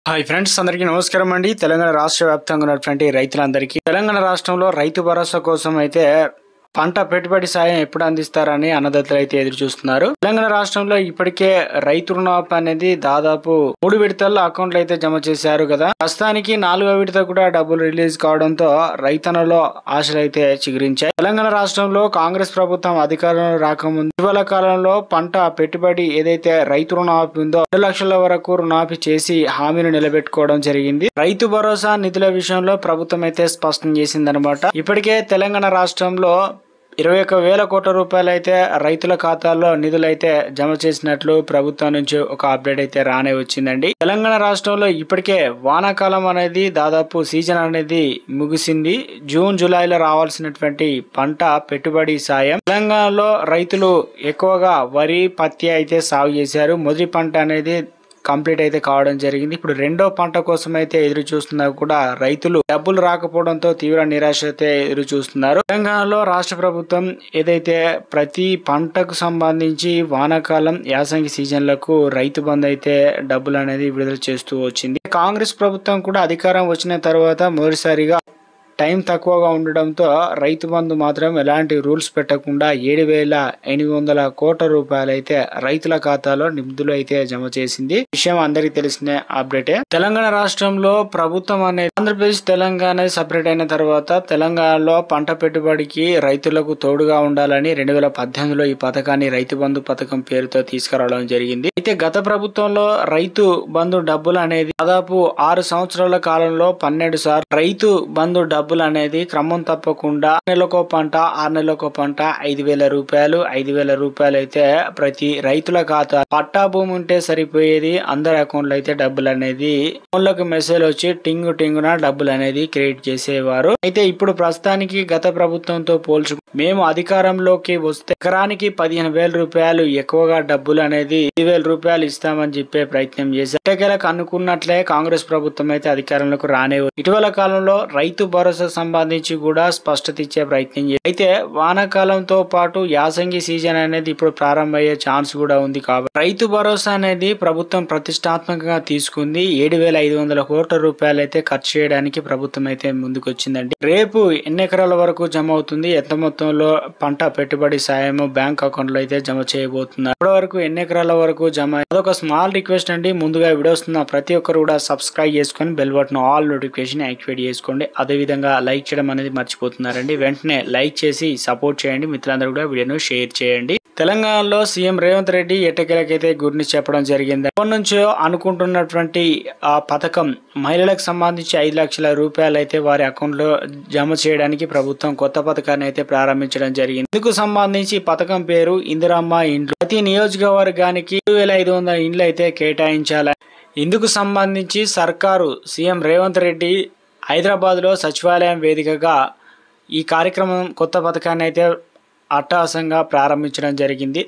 Hi friends, అందరికీ నమస్కారం అండి. తెలంగాణ రాష్ట్ర వ్యాప్తంగా ఉన్నటువంటి రైతులందరికీ తెలంగాణ రాష్ట్రంలో రైతు భరోసా కోసం అయితే పంట పెట్టుబడి సాయం ఎప్పుడు అందిస్తారని అన్నదాతలు అయితే ఎదురు చూస్తున్నారు. తెలంగాణ రాష్ట్రంలో ఇప్పటికే రైతు రుణమాఫీ అనేది దాదాపు 3 విడతల్లో అకౌంట్లు అయితే జమ చేశారు కదా. ప్రస్తుతానికి 4వ విడత కూడా డబ్బులు రిలీజ్ కావడంతో రైతన్నలో ఆశలు అయితే చిగురించాయి. తెలంగాణ రాష్ట్రంలో కాంగ్రెస్ ప్రభుత్వం అధికారంలో రాకముందు ఇటీవల కాలంలో పంట పెట్టుబడి ఏదైతే రైతు రుణమాఫీ ఉందో 2 లక్షల వరకు రుణమాఫీ చేసి హామీని నిలబెట్టుకోవడం జరిగింది. రైతు భరోసా నిధుల విషయంలో ప్రభుత్వం అయితే స్పష్టం చేసిందనమాట. ఇప్పటికే తెలంగాణ రాష్ట్రంలో 21,000 కోట్ల రూపాయలు అయితే రైతుల ఖాతాల్లో నిధులైతే జమ చేసినట్లు ప్రభుత్వం నుంచి ఒక అప్డేట్ అయితే రానే వచ్చిందండి. తెలంగాణ రాష్ట్రంలో ఇప్పటికే వానాకాలం అనేది దాదాపు సీజన్ అనేది ముగిసింది. జూన్ జూలైలో రావాల్సినటువంటి పంట పెట్టుబడి సాయం తెలంగాణలో రైతులు ఎక్కువగా వరి పత్తి అయితే సాగు చేశారు. మొదటి పంట అనేది కంప్లీట్ అయితే కావడం జరిగింది. ఇప్పుడు రెండో పంట కోసం అయితే ఎదురు చూస్తున్నా కూడా రైతులు డబ్బులు రాకపోవడంతో తీవ్ర నిరాశ అయితే ఎదురు చూస్తున్నారు. తెలంగాణలో రాష్ట్ర ప్రభుత్వం ఏదైతే ప్రతి పంటకు సంబంధించి వానాకాలం యాసంగి సీజన్లకు రైతు బంధు అయితే డబ్బులు అనేది విడుదల చేస్తూ వచ్చింది. కాంగ్రెస్ ప్రభుత్వం కూడా అధికారం వచ్చిన తర్వాత మొదటిసారిగా టైం తక్కువగా ఉండడంతో రైతు బంధు మాత్రం ఎలాంటి రూల్స్ పెట్టకుండా 7,800 కోట్ల రూపాయలు అయితే రైతుల ఖాతాలో నిధులు అయితే జమ చేసింది. విషయం అందరికీ తెలిసిన అప్డేటే. తెలంగాణ రాష్ట్రంలో ప్రభుత్వం అనేది ఆంధ్రప్రదేశ్ తెలంగాణ సపరేట్ అయిన తర్వాత తెలంగాణలో పంట పెట్టుబడికి రైతులకు తోడుగా ఉండాలని 2018లో ఈ పథకాన్ని రైతు బంధు పథకం పేరుతో తీసుకురావడం జరిగింది. అయితే గత ప్రభుత్వంలో రైతు బంధు డబ్బులు అనేది దాదాపు 6 సంవత్సరాల కాలంలో 12 సార్లు రైతు బంధు డబ్బులు అనేది క్రమం తప్పకుండా నెలకో పంట 6 నెలలకో పంట 5,000 రూపాయలు 5,000 రూపాయలు అయితే ప్రతి రైతుల ఖాతా పట్టా భూమి ఉంటే సరిపోయేది. అందరి అకౌంట్లో అయితే డబ్బులు అనేది ఫోన్లకు మెసేజ్ వచ్చి టింగున డబ్బులు అనేది క్రియేట్ చేసేవారు. అయితే ఇప్పుడు ప్రస్తుతానికి గత ప్రభుత్వంతో పోల్చు మేము అధికారంలోకి వస్తే ఎకరానికి 15,000 రూపాయలు ఎక్కువగా డబ్బులు అనేది 10,000 రూపాయలు ఇస్తామని చెప్పే ప్రయత్నం చేశారు. ఎట్టకేలకు అనుకున్నట్లే కాంగ్రెస్ ప్రభుత్వం అయితే అధికారంలోకి రానే ఇటీవల కాలంలో రైతు భరోసా సంబంధించి కూడా స్పష్టత ఇచ్చే ప్రయత్నం చేశారు. అయితే వానాకాలంతో పాటు యాసంగి సీజన్ అనేది ఇప్పుడు ప్రారంభమయ్యే ఛాన్స్ కూడా ఉంది. కాబట్టి రైతు భరోసా అనేది ప్రభుత్వం ప్రతిష్టాత్మకంగా తీసుకుంది. 7,500 కోట్ల రూపాయలు అయితే ఖర్చు చేయడానికి ప్రభుత్వం అయితే ముందుకు వచ్చిందండి. రేపు ఎన్ని ఎకరాల వరకు జమ అవుతుంది, ఎంత మొత్తంలో పంట పెట్టుబడి సాయం బ్యాంక్ అకౌంట్ లో అయితే జమ చేయబోతున్నారు, ఇప్పటి వరకు ఎన్ని ఎకరాల వరకు జమ, అదొక స్మాల్ రిక్వెస్ట్ అండి. ముందుగా వీడియో వస్తున్న ప్రతి ఒక్కరు కూడా సబ్స్క్రైబ్ చేసుకొని bell button all notification activate చేసుకోండి. అదేవిధంగా లైక్ చేయడం అనేది మర్చిపోతున్నారండి. వెంటనే లైక్ చేసి సపోర్ట్ చేయండి. మిత్రులందరూ కూడా వీడియోను షేర్ చేయండి. తెలంగాణలో సీఎం రేవంత్ రెడ్డి ఎట్టకేలకైతే గురిని చెప్పడం జరిగింది. ఎప్పటి నుంచో అనుకుంటున్నటువంటి ఆ పథకం మహిళలకు సంబంధించి 5 లక్షల రూపాయలు అయితే వారి అకౌంట్ లో జమ చేయడానికి ప్రభుత్వం కొత్త పథకాన్ని అయితే ప్రారంభించడం జరిగింది. ఇందుకు సంబంధించి పథకం పేరు ఇందిరమ్మ ఇండ్లు. ప్రతి నియోజకవర్గానికి 2,500 ఇండ్లు అయితే కేటాయించాలి. ఇందుకు సంబంధించి సర్కారు సీఎం రేవంత్ రెడ్డి హైదరాబాద్ లో సచివాలయం వేదికగా ఈ కార్యక్రమం కొత్త పథకాన్ని అయితే అట్టహాసంగా ప్రారంభించడం జరిగింది.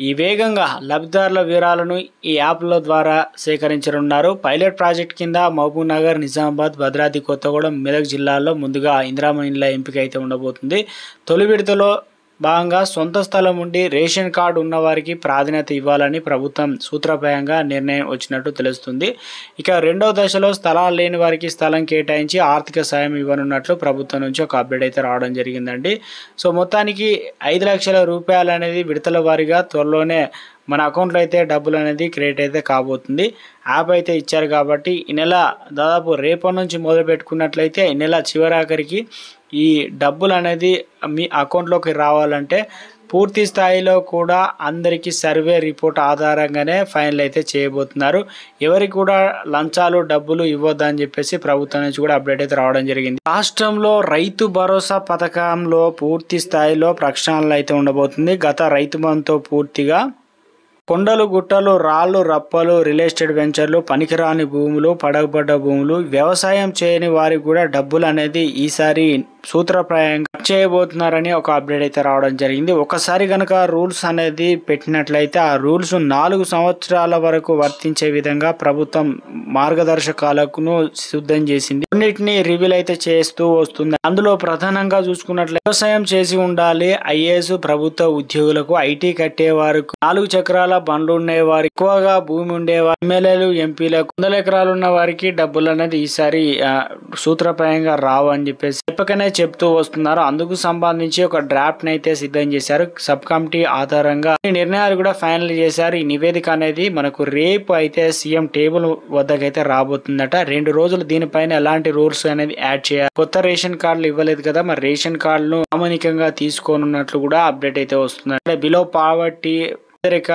ఈ వేగంగా లబ్ధిదారుల వివరాలను ఈ యాప్ల ద్వారా సేకరించనున్నారు. పైలట్ ప్రాజెక్ట్ కింద మహబూబ్ నగర్, నిజామాబాద్, భద్రాద్రి కొత్తగూడెం, మెదక్ జిల్లాల్లో ముందుగా ఇందిరమ్మ ఇండ్ల ఎంపిక అయితే ఉండబోతుంది. తొలి విడతలో భాగంగా సొంత స్థలం ఉండి రేషన్ కార్డు ఉన్న వారికి ప్రాధాన్యత ఇవ్వాలని ప్రభుత్వం సూత్రప్రాయంగా నిర్ణయం వచ్చినట్టు తెలుస్తుంది. ఇక రెండవ దశలో స్థలాలు లేని వారికి స్థలం కేటాయించి ఆర్థిక సాయం ఇవ్వనున్నట్లు ప్రభుత్వం నుంచి ఒక అప్డేట్ అయితే రావడం జరిగిందండి. సో మొత్తానికి 5 లక్షల రూపాయలు అనేది విడతల వారీగా త్వరలోనే మన అకౌంట్లో అయితే డబ్బులు అనేది క్రియేట్ అయితే కాబోతుంది. యాప్ అయితే ఇచ్చారు కాబట్టి ఈ నెల దాదాపు రేపటి నుంచి మొదలు పెట్టుకున్నట్లయితే ఈ నెల చివరాఖరికి ఈ డబ్బులు అనేది మీ అకౌంట్లోకి రావాలంటే పూర్తి స్థాయిలో కూడా అందరికీ సర్వే రిపోర్ట్ ఆధారంగానే ఫైనల్ అయితే చేయబోతున్నారు. ఎవరికి కూడా లంచాలు డబ్బులు ఇవ్వద్దని చెప్పేసి ప్రభుత్వం నుంచి కూడా అప్డేట్ అయితే రావడం జరిగింది. రాష్ట్రంలో రైతు భరోసా పథకంలో పూర్తి స్థాయిలో ప్రక్షాళనలు అయితే ఉండబోతుంది. గత రైతు బంధుతో పూర్తిగా కొండలు, గుట్టలు, రాళ్లు, రప్పలు, రియల్ ఎస్టేట్ వెంచర్లు, పనికిరాని భూములు, పడగబడ్డ భూములు, వ్యవసాయం చేయని వారికి కూడా డబ్బులు అనేది ఈసారి సూత్రప్రాయంగా చేయబోతున్నారని ఒక అప్డేట్ అయితే రావడం జరిగింది. ఒకసారి కనుక రూల్స్ అనేది పెట్టినట్లయితే ఆ రూల్స్ 4 సంవత్సరాల వరకు వర్తించే విధంగా ప్రభుత్వం మార్గదర్శకాలను సిద్ధం చేసింది. కొన్నిటిని రివీల్ అయితే చేస్తూ వస్తుంది. అందులో ప్రధానంగా చూసుకున్నట్లయితే వ్యవసాయం చేసి ఉండాలి, ఐఏఎస్ ప్రభుత్వ ఉద్యోగులకు, ఐటీ కట్టేవారు, 4 చక్రాల బండ్లు ఉండేవారు, ఎక్కువగా భూమి ఉండేవారు, ఎమ్మెల్యేలు ఎంపీలకు 100 ఎకరాలు ఉన్న వారికి డబ్బులు అనేది ఈసారి సూత్రప్రాయంగా రావు అని చెప్పేసి చెప్పకనే చెప్తూ వస్తున్నారు. అందుకు సంబంధించి ఒక డ్రాఫ్ట్ అయితే సిద్ధం చేశారు. సబ్ కమిటీ ఆధారంగా ఈ నిర్ణయాలు కూడా ఫైనల్ చేశారు. ఈ నివేదిక అనేది మనకు రేపు అయితే సీఎం టేబుల్ వద్దకైతే రాబోతుందట. 2 రోజులు దీనిపైన ఎలాంటి రూల్స్ అనేది యాడ్ చేయాలి. కొత్త రేషన్ కార్డులు ఇవ్వలేదు కదా, మరి రేషన్ కార్డులను ప్రామాణికంగా తీసుకోనున్నట్లు కూడా అప్డేట్ అయితే వస్తుంది. అంటే బిలో పావర్టీ రేఖ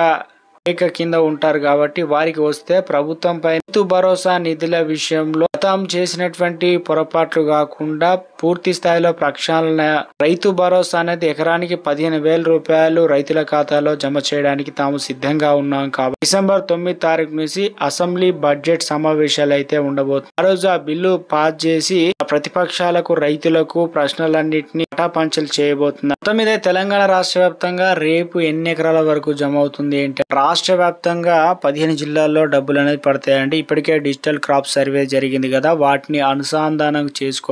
కింద ఉంటారు కాబట్టి వారికి వస్తే ప్రభుత్వం పై రైతు భరోసా నిధుల విషయంలో గతం చేసినటువంటి పొరపాట్లు కాకుండా పూర్తి స్థాయిలో ప్రక్షాళన, రైతు భరోసా అనేది ఎకరానికి 15,000 రూపాయలు రైతుల ఖాతాలో జమ చేయడానికి తాము సిద్ధంగా ఉన్నాం కాబట్టి డిసెంబర్ 9 తారీఖు నుంచి అసెంబ్లీ బడ్జెట్ సమావేశాలు అయితే ఉండబోతుంది. ఆ రోజు ఆ బిల్లు పాస్ చేసి ప్రతిపక్షాలకు, రైతులకు ప్రశ్నలన్నింటినీ పటాపంచలు చేయబోతున్నారు. మొత్తం మీద తెలంగాణ రాష్ట్ర వ్యాప్తంగా రేపు ఎన్ని ఎకరాల వరకు జమ అవుతుంది ఏంటి? రాష్ట్ర వ్యాప్తంగా 15 జిల్లాల్లో డబ్బులు అనేది పడతాయండి. ఇప్పటికే డిజిటల్ క్రాప్ సర్వే జరిగింది కదా, వాటిని అనుసంధానం చేసుకో.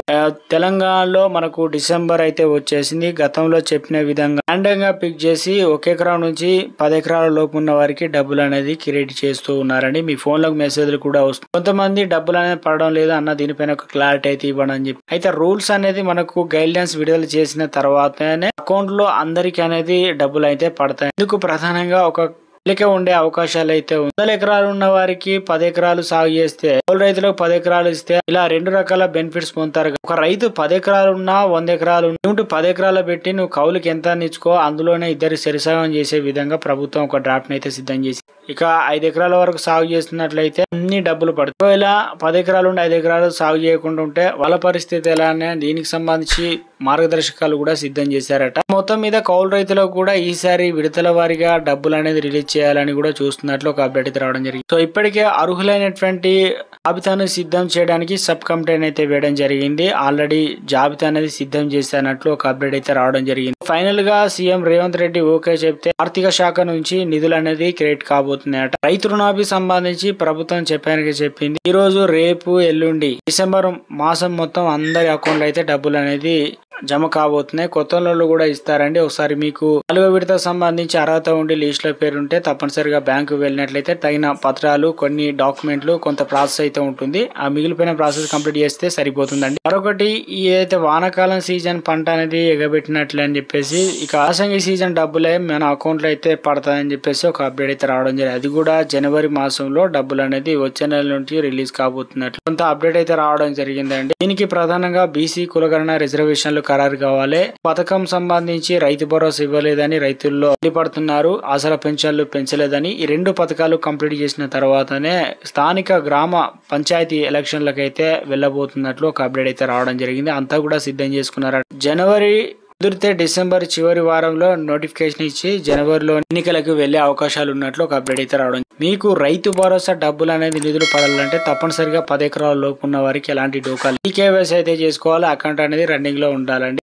తెలంగాణలో మనకు డిసెంబర్ అయితే వచ్చేసింది. గతంలో చెప్పిన విధంగా ర్యాండంగా పిక్ చేసి 1 ఎకరం నుంచి 10 ఎకరాల లోపు ఉన్న వారికి డబ్బులు అనేది క్రియేట్ చేస్తూ ఉన్నారండి. మీ ఫోన్లకు మెసేజ్లు కూడా వస్తుంది. కొంతమంది డబ్బులు అనేది పడడం లేదు అన్న, దీనిపైన ఒక క్లారిటీ అయితే ఇవ్వడం అని చెప్పి అయితే రూల్స్ అనేది మనకు గైడ్లైన్స్ విడుదల చేసిన తర్వాతనే అకౌంట్ లో అందరికి అనేది డబ్బులు అయితే పడతాయి. ఇందుకు ప్రధానంగా ఒక ఉండే అవకాశాలు అయితే 100 ఎకరాలు ఉన్న వారికి 10 ఎకరాలు సాగు చేస్తే, కౌలు రైతులకు 10 ఎకరాలు ఇస్తే ఇలా 2 రకాల బెనిఫిట్స్ పొందుతారు. ఒక రైతు 10 ఎకరాలు ఉన్నా 100 ఎకరాలు నువ్వు 10 ఎకరాలు పెట్టి నువ్వు కౌలుకి ఎంత ఇచ్చుకో, అందులోనే ఇద్దరు సరిసగం చేసే విధంగా ప్రభుత్వం ఒక డ్రాఫ్ట్ అయితే సిద్ధం చేసి, ఇక 5 ఎకరాల వరకు సాగు చేస్తున్నట్లయితే అన్ని డబ్బులు పడతాయి. ఒకవేళ 10 ఎకరాలు ఉండి 5 ఎకరాలు సాగు చేయకుండా ఉంటే వాళ్ళ పరిస్థితి ఎలా అనే దీనికి సంబంధించి మార్గదర్శకాలు కూడా సిద్ధం చేశారట. మొత్తం మీద కౌలు రైతులకు కూడా ఈసారి విడతల వారీగా డబ్బులు అనేది రిలీజ్ చేయాలని కూడా చూస్తున్నట్లు ఒక అప్డేట్ అయితే రావడం జరిగింది. సో ఇప్పటికే అర్హులైనటువంటి జాబితాను సిద్ధం చేయడానికి సబ్ కమిటీ అయితే వేయడం జరిగింది. ఆల్రెడీ జాబితా అనేది సిద్ధం చేస్తున్నట్లు ఒక అప్డేట్ అయితే రావడం జరిగింది. ఫైనల్ గా సీఎం రేవంత్ రెడ్డి ఓకే చెప్తే ఆర్థిక శాఖ నుంచి నిధులు అనేది క్రియేట్ కాబోతున్నాయట. రైతు రుణాభి సంబంధించి ప్రభుత్వం చెప్పింది. ఈ రోజు, రేపు, ఎల్లుండి డిసెంబర్ మాసం మొత్తం అందరి అకౌంట్ అయితే డబ్బులు అనేది జమ కాబోతున్నాయి. కొత్త లోన్లు కూడా ఇస్తారండి. ఒకసారి మీకు 4వ విడత సంబంధించి అర్హత ఉండి లిస్ట్ లో పేరుంటే తప్పనిసరిగా బ్యాంకు వెళ్ళినట్లయితే తగిన పత్రాలు, కొన్ని డాక్యుమెంట్లు, కొంత ప్రాసెస్ అయితే ఉంటుంది. ఆ మిగిలిపోయిన ప్రాసెస్ కంప్లీట్ చేస్తే సరిపోతుందండి. మరొకటి, ఏదైతే వానాకాలం సీజన్ పంట అనేది ఎగబెట్టినట్లే అని చెప్పేసి ఇక యాసంగి సీజన్ డబ్బులే మన అకౌంట్ లో అయితే పడతాయని చెప్పేసి ఒక అప్డేట్ అయితే రావడం జరిగింది. అది కూడా జనవరి మాసంలో డబ్బులు అనేది వచ్చే నెల నుంచి రిలీజ్ కాబోతున్నట్లు కొంత అప్డేట్ అయితే రావడం జరిగిందండి. దీనికి ప్రధానంగా బీసీ కులగణన రిజర్వేషన్లు ఖరారు కావాలి. పథకం సంబంధించి రైతు భరోసా ఇవ్వలేదని రైతుల్లో పడుతున్నారు. ఆసరా పెన్షన్లు పెంచలేదని ఈ 2 పథకాలు కంప్లీట్ చేసిన తర్వాతనే స్థానిక గ్రామ పంచాయతీ ఎలక్షన్లకైతే వెళ్ళబోతున్నట్లు ఒక అప్డేట్ అయితే రావడం జరిగింది. అంతా కూడా సిద్ధం చేసుకున్నారు. జనవరి కుదిరితే డిసెంబర్ చివరి వారంలో నోటిఫికేషన్ ఇచ్చి జనవరిలో ఎన్నికలకు వెళ్లే అవకాశాలు ఉన్నట్లు ఒక అప్డేట్ అయితే రావడం. మీకు రైతు భరోసా డబ్బులు అనేది నిధులు పడాలంటే తప్పనిసరిగా 10 ఎకరాల లోపు ఉన్న వారికి ఎలాంటి డోకాలు కేవైసీ అయితే చేసుకోవాలి. అకౌంట్ అనేది రన్నింగ్ లో ఉండాలండి.